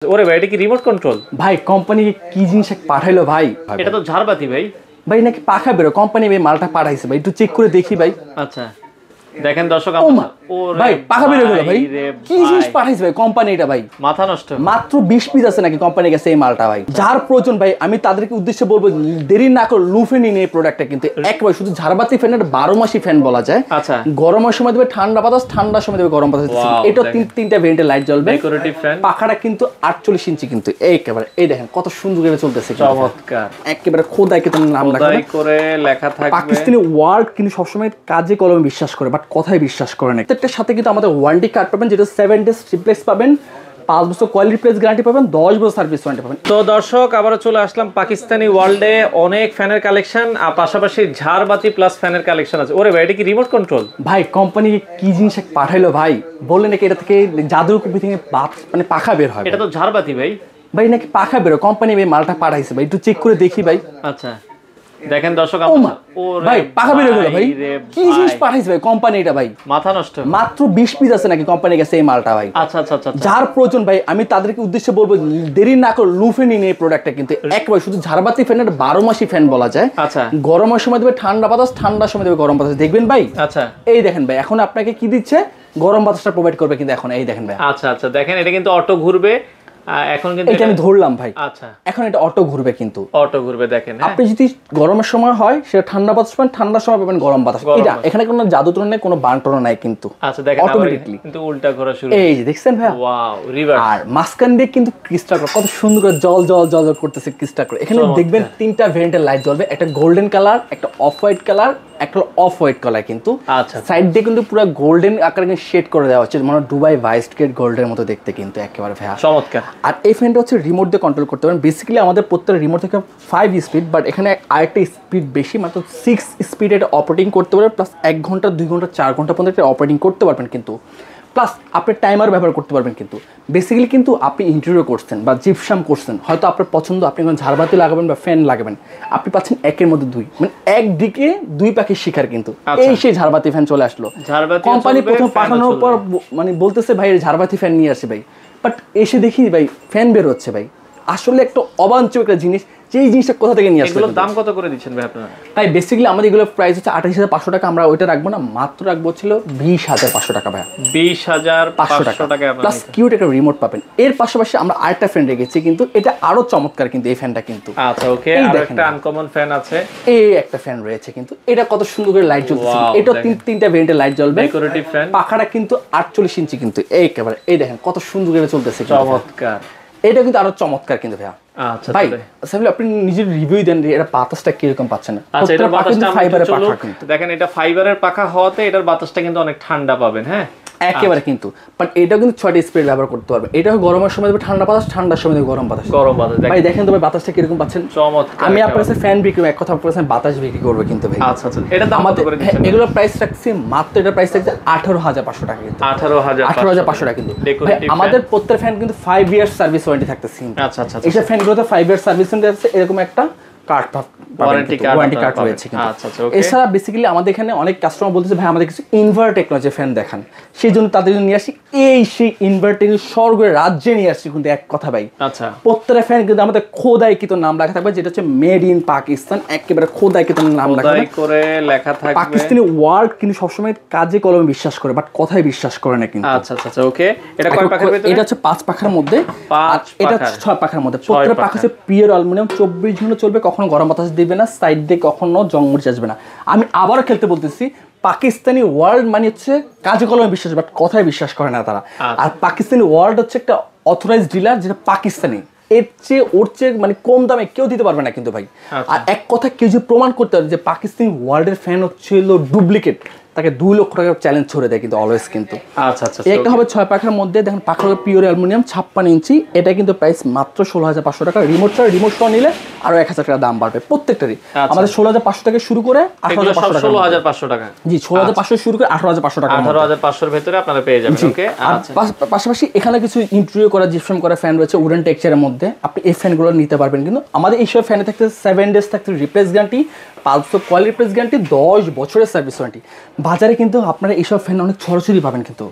ওরে ভাই, এটা কি রিমোট কন্ট্রোল? ভাই কোম্পানি কি জিনিস পাঠাইলো ভাই? এটা তো ঝাড়বাতি ভাই। ভাই নাকি পাখা বেরো, কোম্পানি ভাই মালটা পাঠাইছে ভাই, একটু চেক করে দেখি ভাই। আচ্ছা দেখেন দর্শক, ভাই পাখা বেরো গেল ভাই, কি জিনিস পাঠাইছে ভাই কোম্পানি? এটা ভাই মাথা নষ্ট। মাত্র 20 পিস আছে নাকি কোম্পানির কাছে এই মালটা ভাই? যার প্রয়োজন ভাই আমি তাদেরকে উদ্দেশ্যে বলবো দেরি না করে লুফে নিন এই প্রোডাক্টটা। কিন্তু একবার শুধু ঝাড়বাতি ফ্যানের 12 মাসি ফ্যান বলা যায়। আচ্ছা, গরমের সময় দেবে ঠান্ডা বাতাস, ঠান্ডার সময় দেবে গরম বাতাস। এটা তিনটা ভেরিয়েন্টের লাইট জ্বলবে। Decorative fan. পাখাটা কিন্তু 48 ইঞ্চি কিন্তু একেবারে এই দেখেন কত সুন্দর করে চলতেছে, চমৎকার। একেবারে খোদাই কিন্তু নাম করে লেখা থাকবে। পাকিস্তানি ওয়ার্ড কিন্তু সবসময় কাজে কলমে বিশ্বাস করে, বাট কথায় বিশ্বাস করে না। এটার সাথে কিন্তু আমাদের ওয়ারেন্টি কার্ড পাবেন, যেটা 7 ডেজ রিপ্লেস পাবেন, 5 বছর কোয়ালিটি রিপ্লেস গ্যারান্টি পাবেন, 10 বছর সার্ভিস ওয়ারেন্টি পাবেন। তো দর্শক আবারও চলে আসলাম পাকিস্তানি ওয়ার্ল্ডে। অনেক ফ্যানের কালেকশন আর পাশাপাশি ঝাড়বাতি প্লাস ফ্যানের কালেকশন আছে। ওরে ভাই, এটা কি রিমোট কন্ট্রোল? ভাই কোম্পানি কি জিনিস পাঠাইলো ভাই? বললেন নাকি এটা থেকে জাদুর কপি থেকে মানে পাখা বের হয়? এটা তো ঝাড়বাতি ভাই। ভাই নাকি পাখা বেরো, কোম্পানি ভাই মালটা পাঠাইছে ভাই, একটু চেক করে দেখি ভাই। আচ্ছা দেখেন দর্শক, ভাই পাখা বের গেল ভাই, কি জিনিস পাঠাইছে ভাই কোম্পানি? এটা ভাই মাথা নষ্ট। মাত্র 20 পিস আছে নাকি কোম্পানির কাছে এই মালটা ভাই? আচ্ছা আচ্ছা আচ্ছা, যার প্রয়োজন ভাই আমি তাদেরকে উদ্দেশ্যে বলবো দেরি না করে লুফে নিন এই প্রোডাক্টটা। কিন্তু একবার শুধু ঝাড়বাতি ফ্যানের 12 মাসি ফ্যান বলা যায়। আচ্ছা, গরমের সময় দেবে ঠান্ডা বাতাস, ঠান্ডার সময় দেবে গরম বাতাস। দেখবেন ভাই। আচ্ছা এই দেখেন ভাই, এখন আপনাকে কি দিচ্ছে? গরম বাতাসটা প্রোভাইড করবে কিন্তু এখন। এই দেখেন ভাই। আচ্ছা আচ্ছা দেখেন, এটা কিন্তু অটো ঘুরবে এখন। কিন্তু এটা আমি ধরলাম ভাই। আচ্ছা, এখন এটা অটো ঘুরবে কিন্তু। অটো ঘুরবে দেখেন। আপনি যদি গরমের সময় হয় সেটা ঠান্ডা বাতাস পাবেন, ঠান্ডার সময় পাবেন গরম বাতাস। এটা এখানে কোনো জাদু টনা নেই, কোনো বান্টনা নাই কিন্তু। আচ্ছা দেখেন, অটোমেটিক্যালি কিন্তু উল্টা ঘোরা শুরু। এই যে দেখছেন ভাই, ওয়াও রিভার্স। আর মাঝখান দিয়ে কিন্তু ক্রিস্টাল কত সুন্দর করে জল জল জল জল করতেছে ক্রিস্টাল করে। এখানে দেখবেন তিনটা ভেরিয়েন্টের লাইট জ্বলবে, একটা গোল্ডেন কালার, একটা অফ হোয়াইট কালার, একটা অফ হোয়াইট কালার কিন্তু। আচ্ছা, সাইড দিয়ে কিন্তু পুরো গোল্ডেন আকারে শেড করে দেওয়া হচ্ছে, মানে দুবাই ভাইস গেট গোল্ডের মতো দেখতে কিন্তু একেবারে ভাই চমৎকার। আর এই ফ্যানটা হচ্ছে রিমোট দিয়ে কন্ট্রোল করতে পারেন। বেসিক্যালি আমাদের প্রত্যেকটা রিমোট থেকে 5 স্পিড, বাট এখানে আরেকটা স্পিড বেশি, মাত্র 6 স্পিড এটা অপারেটিং করতে পারবেন। প্লাস 1 ঘন্টা 2 ঘন্টা 4 ঘন্টা পর্যন্ত এটা অপারেটিং করতে পারবেন কিন্তু। প্লাস আপনি টাইমার ব্যবহার করতে পারবেন কিন্তু। বেসিক্যালি কিন্তু আপনি ইন্টেরিয়র করছেন বা জিপসাম করছেন, হয়তো আপনার পছন্দ, আপনি কোনো ঝাড়বাতি লাগাবেন বা ফ্যান লাগাবেন, আপনি পাচ্ছেন একের মধ্যে দুই, মানে একদিকে দুই পাখির শিকার কিন্তু। এই সেই ঝাড়বাতি ফ্যান চলে আসলো। কোম্পানি প্রথম পাঠানোর পর মানে বলতেছে ভাই ঝাড়বাতি ফ্যান নিয়ে আসে ভাই, বাট এসে দেখি ভাই ফ্যান বের হচ্ছে ভাই। আসলে একটা অবাঞ্ছনীয় একটা জিনিস, যেই জিনিসটা কোথা থেকে নিয়ে আসলে। এগুলোর দাম কত করে দিচ্ছেন ভাই আপনারা? ভাই বেসিক্যালি আমাদের এগুলোর প্রাইস হচ্ছে 28,500 টাকা। আমরা ওইটা রাখবো না, মাত্র রাখবো ছিল 20,500 টাকা ভাই। 20,500 টাকা প্লাস কিউট একটা রিমোট পাবেন। এর পাশাপাশি আমরা আরেকটা ফ্যান রেখেছি কিন্তু, এটা আরো চমৎকার কিন্তু এই ফ্যানটা কিন্তু। আচ্ছা ওকে, আর একটা আনকমন ফ্যান আছে। এই একটা ফ্যান রয়েছে কিন্তু, এটা কত সুন্দর করে লাইট জ্বলছে। এটা তিনটা ভেরিয়েন্টের লাইট জ্বলবে। Decorative fan. পাখাটা কিন্তু 48 ইঞ্চি কিন্তু একেবারে এই দেখেন কত সুন্দর করে চলতেছে, চমৎকার। এটা কিন্তু আরো চমৎকার কিন্তু ভাইয়া। আচ্ছা ভাই আসলে আপনি নিজের রিভিউ দেন, এটা বাতাসটা কিরকম পাচ্ছেন? আচ্ছা, এটা বাতাসটা ফাইবারের পাখা কিন্তু দেখেন, এটা ফাইবারের পাখা হওয়াতে এটার বাতাসটা কিন্তু অনেক ঠান্ডা পাবেন। হ্যাঁ একেবারে কিন্তু, বাট এটা কিন্তু 6টা স্পিড ব্যবহার করতে পারবে। এটা গরমের সময় দেবে ঠান্ডা বাতাস, ঠান্ডার সময় দেবে গরম বাতাস। ভাই দেখেন তো ভাই বাতাসটা কিরকম পাচ্ছেন? চমৎকার। আমি আপনার কাছে ফ্যান বিক্রি, এক কথা আপনার কাছে বাতাস বিক্রি করবে কিন্তু ভাই। আচ্ছা আচ্ছা, এটা দাম কত করে দিচ্ছেন? এগুলোর প্রাইস রাখছি মাত্র, এটা প্রাইস রাখছে 18,500 টাকা কিন্তু। 18,500 টাকা কিন্তু। আমাদের প্রত্যেক ফ্যান কিন্তু 5 ইয়ার্স সার্ভিস ওয়ারেন্টি থাকতেছে। আচ্ছা আচ্ছা, এই ফ্যানগুলোতে 5 ইয়ার্স সার্ভিস ওয়ারেন্টি আছে, এরকম একটা ওয়ারেন্টি কার্ড রয়েছে কিন্তু। এছাড়া বেসিক্যালি আমাদের এখানে অনেক কাস্টমার বলতেছে ভাই আমাদের কিছু ইনভার্টার টেকনোলজি ফ্যান দেখান, সেই জন্য তাদের জন্য নিয়ে আসি এই সেই ইনভার্টার স্বর্গের রাজ্যে নিয়ে আসছি কিন্তু এক কথা ভাই। আচ্ছা, প্রত্যেকটা ফ্যান কিন্তু আমাদের খোদাইকৃত নাম লেখা থাকবে, যেটা হচ্ছে মেড ইন পাকিস্তান, একেবারে খোদাইকৃত নাম লেখা থাকবে। পাকিস্তানি ওয়ার্ড কিন্তু সবসময় কাজে কলমে বিশ্বাস করে, বাট কথায় বিশ্বাস করে না কিন্তু। আচ্ছা আচ্ছা ওকে, এটা কয় পাখার ভিতরে? এটা হচ্ছে 5 পাখার মধ্যে, এটা 6 পাখার মধ্যে। প্রত্যেকটা পাখা হচ্ছে পিওর অ্যালুমিনিয়াম, 24 ঘন্টা চলবে, কখনো গরম বাতাস দিবে না, সাইড দিয়ে কখনো জংমরিচ আসবে না। আমি আবারও খেলতে বলতেছি, পাকিস্তানি ওয়ার্ল্ড মানে হচ্ছে কাজে কলমে বিশ্বাস, বাট কথায় বিশ্বাস করে না তারা। আর পাকিস্তানি ওয়ার্ল্ড হচ্ছে একটা অথরাইজড ডিলার, যেটা পাকিস্তানি, ওর চেয়ে মানে কম দামে কেউ দিতে পারবে না কিন্তু ভাই। আর এক কথা কেউ যদি প্রমাণ করতে পারে যে পাকিস্তানি ওয়ার্ল্ডের ফ্যান হচ্ছিল ডুপ্লিকেট, তাকে 2 লক্ষ টাকার চ্যালেঞ্জ ছড়ে দেয় কিন্তু অলওয়েজ কিন্তু। আচ্ছা আচ্ছা, একটা হবে 6 পাখার মধ্যে, দেখেন পাখা পিওর অ্যালুমিনিয়াম 56 ইঞ্চি। এটা কিন্তু প্রাইস মাত্র 16,500 টাকা। রিমোট সহ নিলে আরো 1,000 টাকা দাম বাড়বে প্রত্যেকটারই। আমাদের 16,500 টাকা শুরু করে 18,500 টাকা। জি 16,500 শুরু করে 18,500 টাকা। 18,500 এর ভিতরে আপনারা পেয়ে যাবেন। ওকে, আচ্ছা পাশাপাশি এখানে কিছু ইন্টেরিয়র করা জিপসাম করা ফ্যান রয়েছে উডেন টেক্সচারের মধ্যে, আপনি এই ফ্যানগুলো নিতে পারবেন কিন্তু। আমাদের এই সব ফ্যানে থাকতে 7 ডেজ থাকতে replace guarantee, 500 quality place guarantee, 10 বছরের সার্ভিস ওয়ারেন্টি। বাজারে কিন্তু আপনারা এইসব ফ্যান অনেক ছড়াছড়ি পাবেন কিন্তু,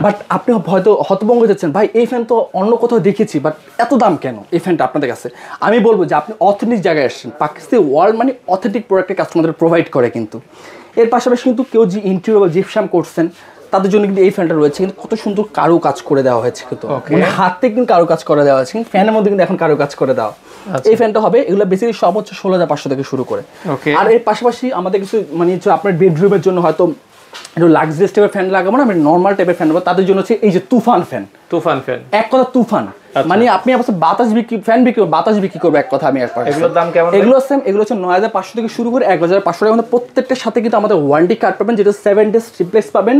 বাট আপনি হয়তো হতভম্ব যাচ্ছেন, ভাই এই ফ্যান তো অন্য কোথাও দেখেছি, বাট এত দাম কেন এই ফ্যানটা আপনাদের কাছে? আমি বলবো যে আপনি অথেন্টিক জায়গায় আসছেন। পাকিস্তানি ওয়ার্ল্ড মানে অথেন্টিক প্রোডাক্টের কাস্টমারদের প্রোভাইড করে কিন্তু। এর পাশাপাশি কিন্তু কেউ যে ইন্টেরিয়র বা জিপসাম করছেন তাদের জন্য কিন্তু এই ফ্যানটা রয়েছে, কিন্তু কত সুন্দর কারু কাজ করে দেওয়া হয়েছে কিন্তু, মানে হাতে কিন্তু কারু কাজ করে দেওয়া হয়েছে, ফ্যানের মধ্যে কিন্তু এখন কারু কাজ করে দেওয়া। এই ফ্যানটা হবে, এগুলো বেসিক্যালি সব হচ্ছে 16,500 থেকে শুরু করে। আর এর পাশাপাশি আমাদের কিছু মানে আপনার বেডরুমের জন্য হয়তো একটু লাক্সারিয়াস টাইপের ফ্যান লাগাবো না, আমি নর্মাল টাইপের ফ্যান লাগাবো, তাদের জন্য হচ্ছে এই যে তুফান ফ্যান। এক কথা তুফান, মানে আপনি অবশ্য বাতাস বিক্রি, ফ্যান বিক্রি, বাতাস বিক্রি করবে এক কথা। আমি একবার এগুলোর দাম কেমন? এগুলো সেম, এগুলো হচ্ছে 9,500 থেকে শুরু করে 1,500 টাকা। প্রত্যেকটার সাথে কিন্তু আমাদের ওয়ারেন্টি কার্ড পাবেন, যেটা 7 ডেজ রিপ্লেস পাবেন,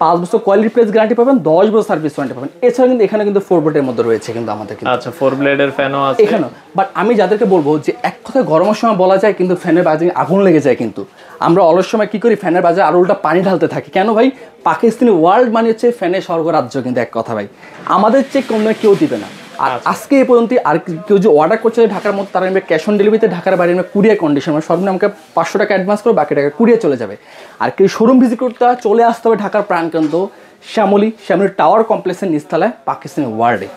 5 বছর কোয়ালিটি প্লেস গ্যারান্টি পাবেন, 10 বছর সার্ভিস ওয়ারেন্টি পাবেন। এছাড়া কিন্তু এখানে কিন্তু 4 ব্লেডের মধ্যে রয়েছে কিন্তু আমাদের কিন্তু। আচ্ছা, 4 ব্লেডের ফ্যানও আছে এখানে। বাট আমি যাদেরকে বলবো যে এক কথায় গরমের সময় বলা যায় কিন্তু ফ্যানের বাজারে আগুন লেগে যায় কিন্তু। আমরা অলস সময় কি করি, ফ্যানের বাজারে আরো উল্টা পানি ঢালতে থাকি কেন ভাই? পাকিস্তানি ওয়ার্ল্ড মানে হচ্ছে ফ্যানের স্বর্গরাজ্য কিন্তু এক কথা ভাই, আমাদের চেয়ে কম কেউ দিবে না। আর আজকে এই পর্যন্ত আর কেউ যে অর্ডার করছে ঢাকার মধ্যে, তারা ক্যাশ অন ডেলিভারিতে ঢাকার বাইরে কুরিয়ার কন্ডিশন, মানে সর্বনিম্ন আমাকে 500 টাকা অ্যাডভান্স করে বাকি টাকা কুরিয়ার চলে যাবে। আর কেউ শোরুম ভিজিট করতে চলে আসতে হবে ঢাকার প্রাণকেন্দ্র শ্যামলী টাওয়ার কমপ্লেক্সের নিচতলায় পাকিস্তানি ওয়ার্ল্ডে।